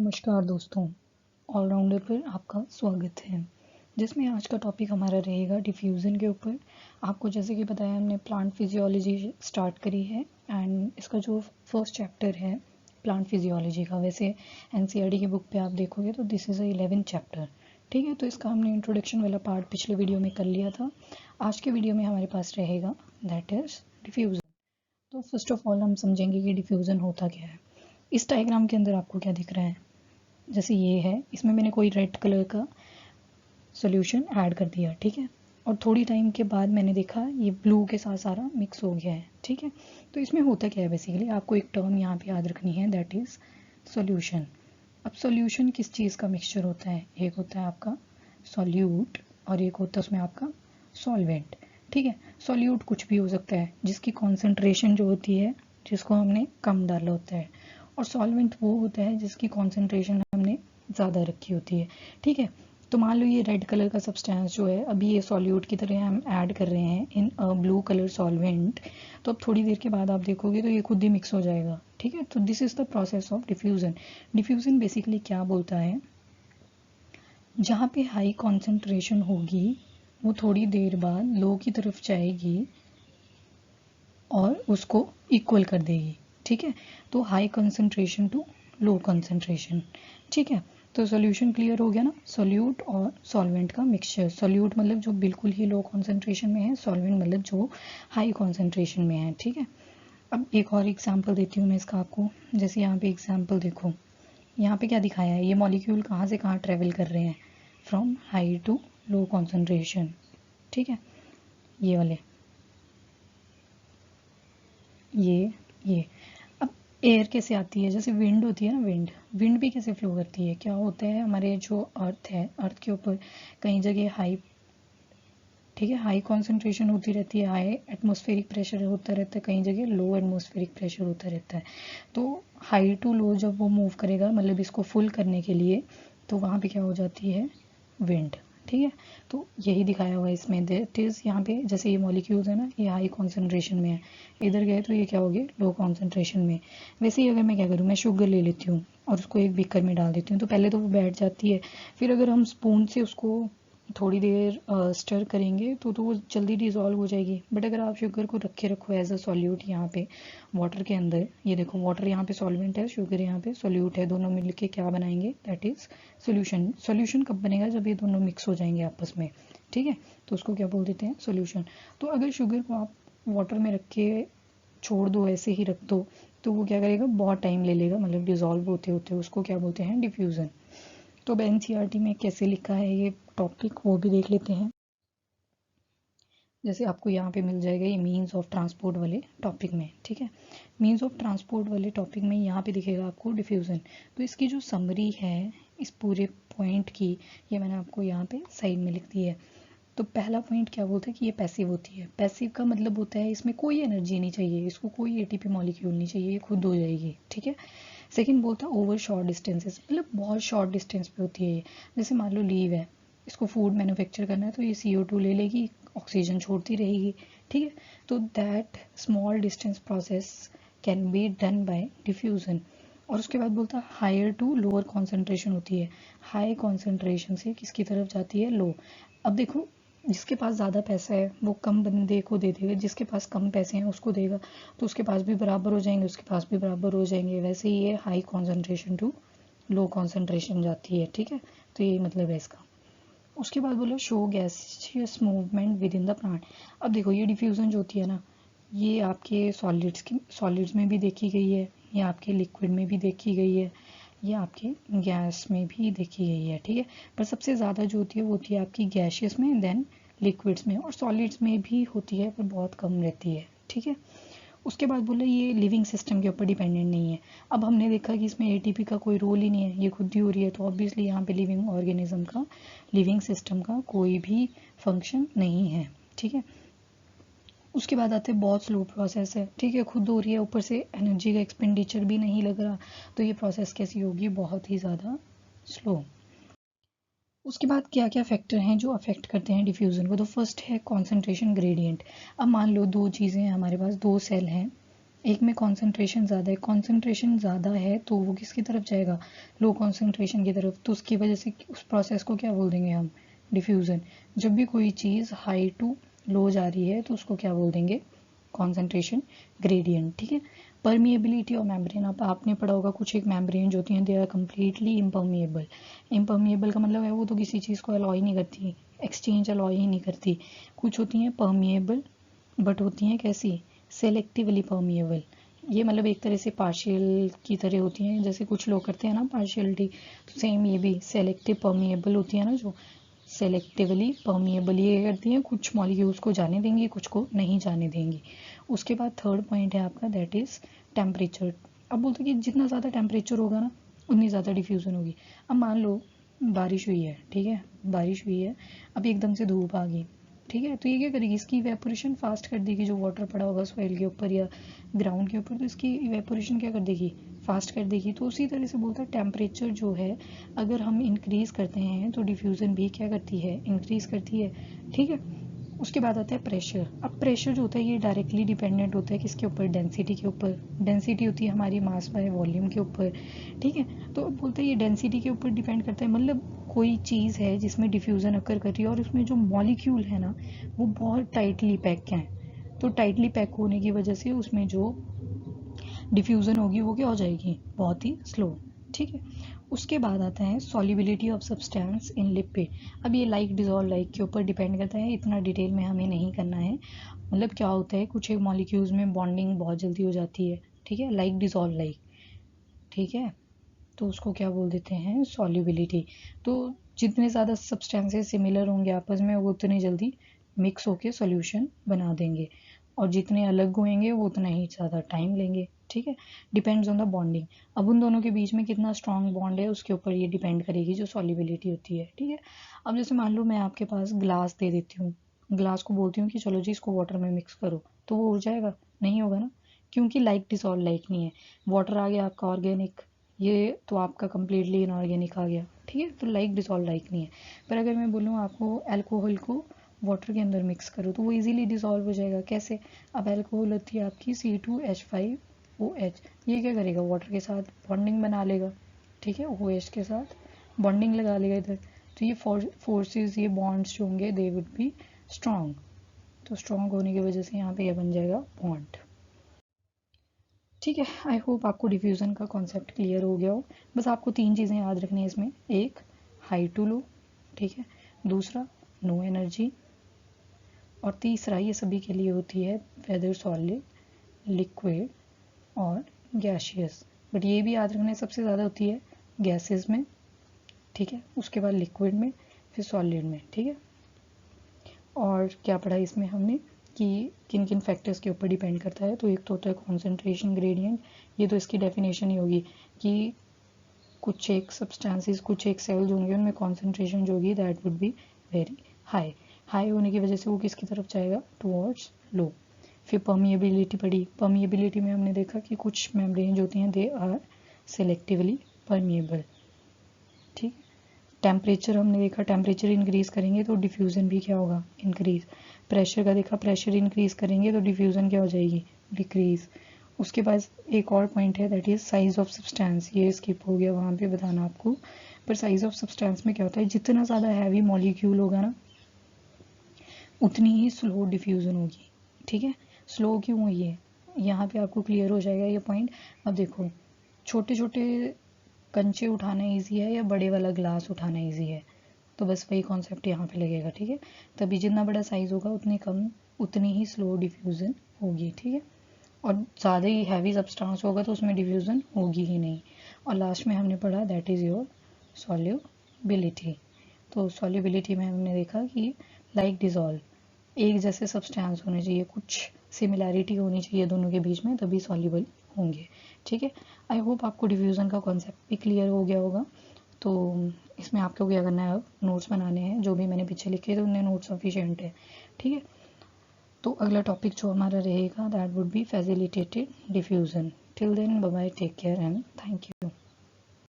नमस्कार दोस्तों, ऑलराउंडर पर आपका स्वागत है। जिसमें आज का टॉपिक हमारा रहेगा डिफ्यूज़न के ऊपर। आपको जैसे कि बताया हमने प्लांट फिजियोलॉजी स्टार्ट करी है एंड इसका जो फर्स्ट चैप्टर है प्लांट फिजियोलॉजी का, वैसे एनसीईआरटी की बुक पे आप देखोगे तो दिस इज़ 11th चैप्टर। ठीक है, तो इसका हमने इंट्रोडक्शन वाला पार्ट पिछले वीडियो में कर लिया था। आज के वीडियो में हमारे पास रहेगा दैट इज़ डिफ्यूज़न। तो फर्स्ट ऑफ ऑल हम समझेंगे कि डिफ्यूज़न होता क्या है। इस डायग्राम के अंदर आपको क्या दिख रहा है, जैसे ये है, इसमें मैंने कोई रेड कलर का सॉल्यूशन ऐड कर दिया, ठीक है, और थोड़ी टाइम के बाद मैंने देखा ये ब्लू के साथ सारा मिक्स हो गया है, ठीक है। तो इसमें होता क्या है, बेसिकली आपको एक टर्म यहाँ पे याद रखनी है, दैट इज़ सॉल्यूशन। अब सॉल्यूशन किस चीज़ का मिक्सचर होता है, एक होता है आपका सॉल्यूट और एक होता है उसमें आपका सॉल्वेंट, ठीक है। सॉल्यूट कुछ भी हो सकता है जिसकी कॉन्सेंट्रेशन जो होती है जिसको हमने कम डाला होता है, और सॉल्वेंट वो होता है जिसकी कॉन्सेंट्रेशन हमने ज़्यादा रखी होती है, ठीक है। तो मान लो ये रेड कलर का सब्सटेंस जो है अभी ये सॉल्यूट की तरह हम ऐड कर रहे हैं इन अ ब्लू कलर सॉल्वेंट, तो अब थोड़ी देर के बाद आप देखोगे तो ये खुद ही मिक्स हो जाएगा, ठीक है। तो this is the process of diffusion. Diffusion basically क्या बोलता है, जहाँ पे हाई कॉन्सेंट्रेशन होगी वो थोड़ी देर बाद लो की तरफ जाएगी और उसको इक्वल कर देगी, ठीक है। तो high concentration to low concentration, ठीक है। तो सॉल्यूशन क्लियर हो गया ना, सॉल्यूट और सॉल्वेंट का मिक्सचर। सॉल्यूट मतलब जो बिल्कुल ही लो कंसंट्रेशन में है, सॉल्वेंट मतलब जो हाई कंसंट्रेशन में है, ठीक है। अब एक और एग्जांपल देती हूँ मैं इसका आपको। जैसे यहाँ पे एग्जांपल देखो, यहाँ पे क्या दिखाया है, ये मॉलिक्यूल कहाँ से कहाँ ट्रेवल कर रहे हैं, from high to low concentration, ठीक है। ये वाले ये अब एयर कैसे आती है, जैसे विंड होती है ना, विंड भी कैसे फ्लो करती है, क्या होता है हमारे जो अर्थ है, अर्थ के ऊपर कई जगह हाई, ठीक है, हाई कॉन्सेंट्रेशन होती रहती है, हाई एटमॉस्फेरिक प्रेशर होता रहता है, कई जगह लो एटमॉस्फेरिक प्रेशर होता रहता है। तो हाई टू लो जब वो मूव करेगा, मतलब इसको फुल करने के लिए, तो वहाँ पे क्या हो जाती है, विंड, ठीक है। तो यही दिखाया हुआ है इसमें, दैट इज यहाँ पे जैसे ये मॉलिक्यूल्स है ना, ये हाई कॉन्सेंट्रेशन में है, इधर गए तो ये क्या हो गए, लो कॉन्सेंट्रेशन में। वैसे ही अगर मैं क्या करूँ, मैं शुगर ले लेती हूँ और उसको एक बीकर में डाल देती हूँ, तो पहले तो वो बैठ जाती है, फिर अगर हम स्पून से उसको थोड़ी देर स्टर करेंगे तो वो जल्दी डिज़ोल्व हो जाएगी। बट अगर आप शुगर को रखे रखो एज अ सॉल्यूट यहाँ पे वाटर के अंदर, ये देखो वाटर यहाँ पे सॉल्वेंट है, शुगर यहाँ पे सॉल्यूट है, दोनों मिलके क्या बनाएंगे, दैट इज सोल्यूशन। सोल्यूशन कब बनेगा, जब ये दोनों मिक्स हो जाएंगे आपस में, ठीक है। तो उसको क्या बोल देते हैं, सोल्यूशन। तो अगर शुगर को आप वाटर में रख के छोड़ दो, ऐसे ही रख दो, तो वो क्या करेगा, बहुत टाइम ले लेगा, मतलब डिज़ोल्व होते होते, उसको क्या बोलते हैं, डिफ्यूज़न। तो अब एनसीईआरटी में कैसे लिखा है ये टॉपिक, वो भी देख लेते हैं। जैसे आपको यहाँ पे मिल जाएगा ये मीन्स ऑफ ट्रांसपोर्ट वाले टॉपिक में, ठीक है। मीन्स ऑफ ट्रांसपोर्ट वाले टॉपिक में यहाँ पे दिखेगा आपको डिफ्यूज़न। तो इसकी जो समरी है इस पूरे पॉइंट की, ये मैंने आपको यहाँ पे साइड में लिख दी है। तो पहला पॉइंट क्या बोलता है कि ये पैसिव होती है। पैसिव का मतलब होता है इसमें कोई एनर्जी नहीं चाहिए, इसको कोई एटीपी मॉलिक्यूल नहीं चाहिए, ये खुद हो जाएगी, ठीक है। सेकंड बोलता है ओवर शॉर्ट डिस्टेंसेस, मतलब बहुत शॉर्ट डिस्टेंस पे होती है ये। जैसे मान लो लीव है, इसको फूड मैन्युफैक्चर करना है, तो ये CO2 ले लेगी, ऑक्सीजन छोड़ती रहेगी, ठीक है। तो that small distance process can be done by diffusion. और उसके बाद बोलता है हायर टू लोअर कॉन्सेंट्रेशन होती है, हाई कॉन्सेंट्रेशन से किसकी तरफ जाती है, लो। अब देखो, जिसके पास ज़्यादा पैसा है वो कम बंदे को दे देगा, जिसके पास कम पैसे हैं उसको देगा, तो उसके पास भी बराबर हो जाएंगे, उसके पास भी बराबर हो जाएंगे। वैसे ही ये high concentration to low concentration जाती है, ठीक है। तो यही मतलब है इसका। उसके बाद बोलो show gaseous movement with in the plant. अब देखो ये डिफ्यूज़न जो होती है ना, ये आपके सॉलिड्स में भी देखी गई है, ये आपके लिक्विड में भी देखी गई है, ये आपके गैस में भी देखी गई है, ठीक है। पर सबसे ज़्यादा जो होती है वो होती है आपकी गैशियस में, देन लिक्विड्स में, और सॉलिड्स में भी होती है पर बहुत कम रहती है, ठीक है। उसके बाद बोला ये लिविंग सिस्टम के ऊपर डिपेंडेंट नहीं है। अब हमने देखा कि इसमें एटीपी का कोई रोल ही नहीं है, ये खुद ही हो रही है, तो ऑब्वियसली यहाँ पे लिविंग ऑर्गेनिज्म का, लिविंग सिस्टम का कोई भी फंक्शन नहीं है, ठीक है। उसके बाद आते हैं बहुत स्लो प्रोसेस है, ठीक है, खुद हो रही है, ऊपर से एनर्जी का एक्सपेंडिचर भी नहीं लग रहा, तो ये प्रोसेस कैसी होगी, बहुत ही ज़्यादा स्लो। उसके बाद क्या क्या फैक्टर हैं जो अफेक्ट करते हैं डिफ्यूज़न को, तो फर्स्ट है कॉन्सेंट्रेशन ग्रेडियंट। अब मान लो दो चीज़ें हैं हमारे पास, दो सेल हैं, एक में कॉन्सेंट्रेशन ज़्यादा है, कॉन्सेंट्रेशन ज़्यादा है तो वो किसकी तरफ जाएगा, लो कॉन्सेंट्रेशन की तरफ, तो उसकी वजह से उस प्रोसेस को क्या बोल देंगे हम, डिफ्यूज़न। जब भी कोई चीज़ हाई टू लो जा रही है तो उसको क्या बोल देंगे, कॉन्सेंट्रेशन ग्रेडियंट, ठीक है। परमिएबिलिटी और मेम्ब्रेन, अब आपने पढ़ा होगा कुछ एक मेम्ब्रेन जो होती हैं they are completely impermeable. Impermeable का मतलब है वो तो किसी चीज़ को अलॉय नहीं करती, एक्सचेंज अलॉय ही नहीं करती। कुछ होती हैं परमिएबल बट होती हैं कैसी, सेलेक्टिवली परमिएबल। ये मतलब एक तरह से पार्शियल की तरह होती हैं, जैसे कुछ लोग करते हैं ना पार्शियलिटी, तो सेम ये भी सेलेक्टिव परमिएबल होती है ना, जो सेलेक्टिवली परमिएबल ये करती हैं, कुछ मॉलिक्यूल्स को जाने देंगी, कुछ को नहीं जाने देंगी। उसके बाद थर्ड पॉइंट है आपका दैट इज़ टेम्परेचर। अब बोलते हैं कि जितना ज़्यादा टेम्परेचर होगा ना उतनी ज़्यादा डिफ्यूज़न होगी। अब मान लो बारिश हुई है, ठीक है, बारिश हुई है, अब एकदम से धूप आ गई, ठीक है, तो ये क्या करेगी, इसकी इवेपोरेशन फास्ट कर देगी, जो वाटर पड़ा होगा सॉइल के ऊपर या ग्राउंड के ऊपर, तो इसकी इवेपोरेशन क्या कर देगी, फास्ट कर देगी। तो उसी तरह से बोलता है टेम्परेचर जो है अगर हम इंक्रीज़ करते हैं तो डिफ्यूज़न भी क्या करती है, इंक्रीज़ करती है, ठीक है। उसके बाद आता है प्रेशर। अब प्रेशर जो होता है ये डायरेक्टली डिपेंडेंट होता है किसके ऊपर, डेंसिटी के ऊपर। डेंसिटी होती है हमारी मास बाय वॉल्यूम के ऊपर, ठीक है। तो अब बोलते हैं ये डेंसिटी के ऊपर डिपेंड करता है, मतलब कोई चीज़ है जिसमें डिफ्यूज़न अकर कर रही है और उसमें जो मॉलिक्यूल है ना वो बहुत टाइटली पैक हैं, तो टाइटली पैक होने की वजह से उसमें जो डिफ्यूज़न होगी वो क्या हो जाएगी, बहुत ही स्लो, ठीक है। उसके बाद आता है solubility of substance in lipid. अब ये लाइक डिजॉल्व लाइक के ऊपर डिपेंड करता है, इतना डिटेल में हमें नहीं करना है। मतलब क्या होता है कुछ एक मॉलिक्यूल्स में बॉन्डिंग बहुत जल्दी हो जाती है, ठीक है, लाइक डिजॉल्व लाइक, ठीक है, तो उसको क्या बोल देते हैं, सॉल्युबिलिटी। तो जितने ज़्यादा सब्सटेंसेस सिमिलर होंगे आपस में वो उतने जल्दी मिक्स होके सॉल्यूशन बना देंगे, और जितने अलग होंगे वो उतना ही ज़्यादा टाइम लेंगे, ठीक है। Depends on the bonding. अब उन दोनों के बीच में कितना स्ट्रॉन्ग बॉन्ड है उसके ऊपर ये डिपेंड करेगी जो सॉल्युबिलिटी होती है, ठीक है। अब जैसे मान लो मैं आपके पास ग्लास दे देती हूँ, ग्लास को बोलती हूँ कि चलो जी इसको वाटर में मिक्स करो, तो वो हो जाएगा, नहीं होगा ना, क्योंकि लाइक डिसॉल्व लाइक नहीं है। वाटर आ गया आपका ऑर्गेनिक, ये तो आपका कम्प्लीटली इनऑर्गेनिक आ गया, ठीक है, तो लाइक डिसॉल्व लाइक नहीं है। पर अगर मैं बोलूँ आपको अल्कोहल को वाटर के अंदर मिक्स करो तो वो इजीली डिसॉल्व हो जाएगा, कैसे। अब अल्कोहल होती है आपकी C2H5OH, ये क्या करेगा, वाटर के साथ बॉन्डिंग बना लेगा, ठीक है, OH के साथ बॉन्डिंग लगा लेगा इधर, तो ये फोर्सेस, ये बॉन्ड्स जो होंगे दे वुड बी स्ट्रॉन्ग, तो स्ट्रॉन्ग होने की वजह से यहाँ पे ये बन जाएगा बॉन्ड, ठीक है। आई होप आपको डिफ्यूज़न का कॉन्सेप्ट क्लियर हो गया हो। बस आपको तीन चीज़ें याद रखनी है इसमें, एक हाई टू लो, ठीक है, दूसरा नो एनर्जी, और तीसरा ये सभी के लिए होती है वेदर सॉलिड, लिक्विड और गैशियस। बट ये भी याद रखना है सबसे ज़्यादा होती है गैसेस में, ठीक है, उसके बाद लिक्विड में, फिर सॉलिड में, ठीक है। और क्या पढ़ा इसमें हमने कि किन किन फैक्टर्स के ऊपर डिपेंड करता है, तो एक तो होता है कॉन्सेंट्रेशन ग्रेडियंट, ये तो इसकी डेफिनेशन ही होगी कि कुछ एक सब्सटेंसेस, कुछ एक सेल्स होंगे उनमें कॉन्सेंट्रेशन जो होगी that would be very high, high होने की वजह से वो किसकी तरफ जाएगा, टुवर्ड्स लो। फिर परमिएबिलिटी पढ़ी, परमिएबिलिटी में हमने देखा कि कुछ मेम्ब्रेन जो होती हैं दे आर सेलेक्टिवली परमिएबल, ठीक है। टेम्परेचर हमने देखा, टेम्परेचर इंक्रीज करेंगे तो डिफ्यूज़न भी क्या होगा, इंक्रीज। प्रेशर का देखा, प्रेशर इंक्रीज करेंगे तो डिफ्यूज़न क्या हो जाएगी, डिक्रीज। उसके बाद एक और पॉइंट है that is size of substance, ये स्किप हो गया वहाँ पे बताना आपको। पर साइज ऑफ सब्सटेंस में क्या होता है, जितना ज़्यादा हैवी मॉलिक्यूल होगा ना उतनी ही स्लो डिफ्यूज़न होगी, ठीक है। स्लो क्यों हुई है, यहाँ पे आपको क्लियर हो जाएगा ये पॉइंट। अब देखो छोटे छोटे कंचे उठाना ईजी है या बड़े वाला ग्लास उठाना ईजी है, तो बस वही कॉन्सेप्ट यहाँ पे लगेगा, ठीक है। तभी जितना बड़ा साइज होगा उतनी कम, उतनी ही स्लो डिफ्यूज़न होगी, ठीक है। और ज़्यादा ही हैवी सब्सटेंस होगा तो उसमें डिफ्यूज़न होगी ही नहीं। और लास्ट में हमने पढ़ा दैट इज़ योर सॉल्युबिलिटी। तो सॉल्युबिलिटी में हमने देखा कि लाइक डिज़ोल्व, एक जैसे सब्सटेंस होने चाहिए, कुछ सिमिलैरिटी होनी चाहिए दोनों के बीच में, तभी सॉल्युबल होंगे, ठीक है। आई होप आपको डिफ्यूज़न का कॉन्सेप्ट भी क्लियर हो गया होगा। तो इसमें आपको क्या करना है, अब नोट्स बनाने हैं, जो भी मैंने पीछे लिखे थे उनने नोट्स सफिशिएंट है, ठीक है। तो अगला टॉपिक जो हमारा रहेगा that would be facilitated diffusion. Till then bye bye, take care and thank you.